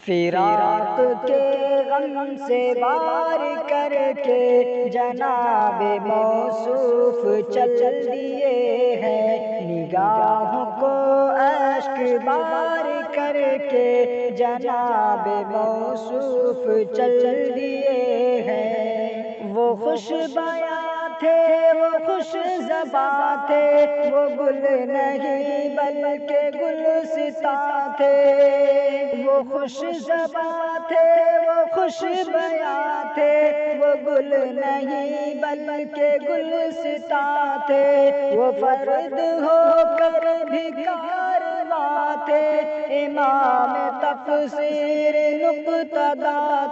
فراق کے غم سے وار کر کے جناب موصوف چل دیے ہیں، نگاہوں کو اشک بار کر کے جناب موصوف چل دیے ہیں۔ وہ خوش بیاں تھے، وہ خوش زباں تھے، وہ گل نہیں بلکہ گلستاں تھے۔ وہ خوش زباں تھے، وہ خوش بیاں تھے، وہ گل نہیں بلکہ گلستاں تھے۔ وہ فرد ہو کر بھی کارواں تھے، امام تفسیر نقطہ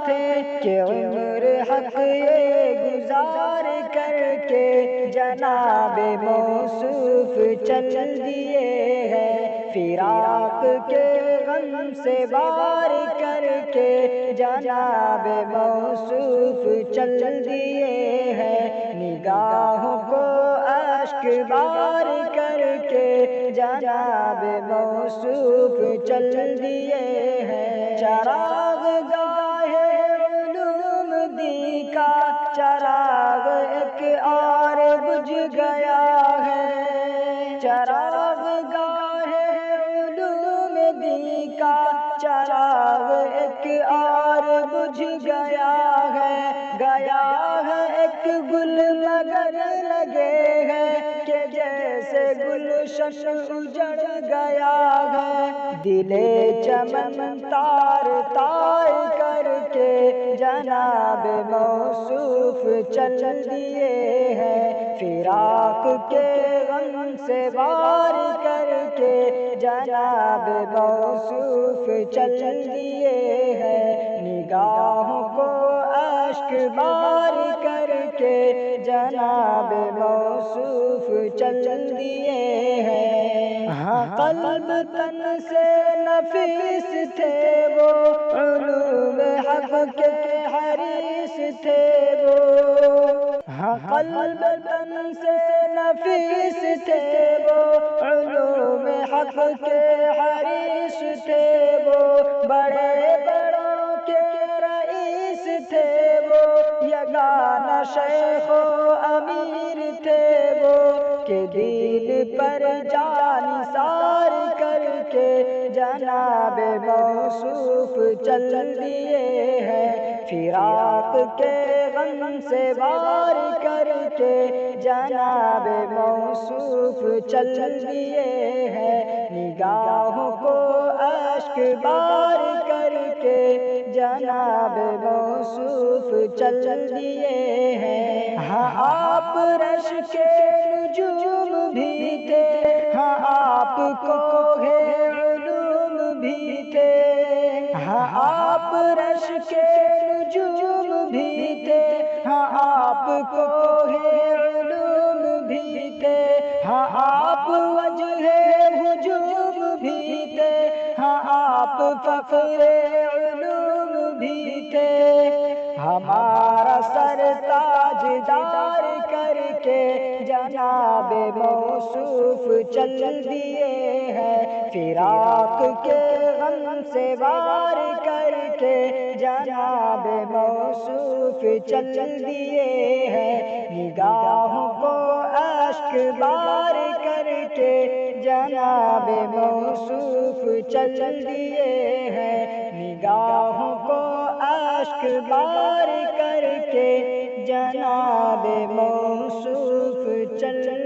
تھے، کہ عمر حق یہ گزار کر کے جناب موصوف چل دیے ہیں۔ فراق کے غم سے وار کر کے جناب موصوف چل دیے ہیں، نگاہوں کو اشک بار کر کے جناب موصوف چل دیے ہیں۔ چراغ گاہ علوم دی کا چراغ ایک اور بجھ گیا ہے، چراغ گاہ علوم دی کا چراغ ایک اور بجھ گیا ہے۔ گیا ہے ایک گل مگر لگے ہیں، کہ جیسے گلشن اجڑ گیا ہے۔ دل چمن تار تار کر کے جناب موصوف چل دیے ہیں۔ فراق کے غم سے وار کر کے جناب موصوف چل دیے ہیں، نگاہوں کو اشک بار کر کے جناب موصوف چل دیے ہیں۔ ہاں قلب تن سے نفیس تھے وہ، علوم حق کے حریص تھے وہ۔ ہاں قلب تن سے نفیس تھے وہ، علوم حق کے حریص تھے وہ۔ بڑے بڑوں کے رئیس تھے وہ، یگانہ شیخ و امیر تھے وہ، کہ دین پر جان نثار کر کے جناب موصوف چل دیے ہیں۔ فراق کے غم سے وار کر کے جناب موصوف چل دیے ہیں، نگاہوں کو اشک بار کر کے جناب موصوف چل دیے ہیں۔ ہاں آپ رش کے نجوم بھی تھے، ہاں آپ کوہ علوم بھی تھے۔ ہاں آپ رش کے نجوم بھی تھے، ہاں آپ کوہ علوم بھی تھے۔ ہاں آپ وجہ ہجوم بھی تھے، ہاں آپ فخر علوم بھی تھے۔ ہمارا سر تاج دار کر کے جناب موصوف چل دیے ہیں۔ فراق کے غم سے وار کر کے جناب موصوف چل دیے ہیں، نگاہوں کو اشک بار کر کے جناب موصوف چل دیے ہیں، نگاہوں کو اشک بار کر کے جناب موصوف چل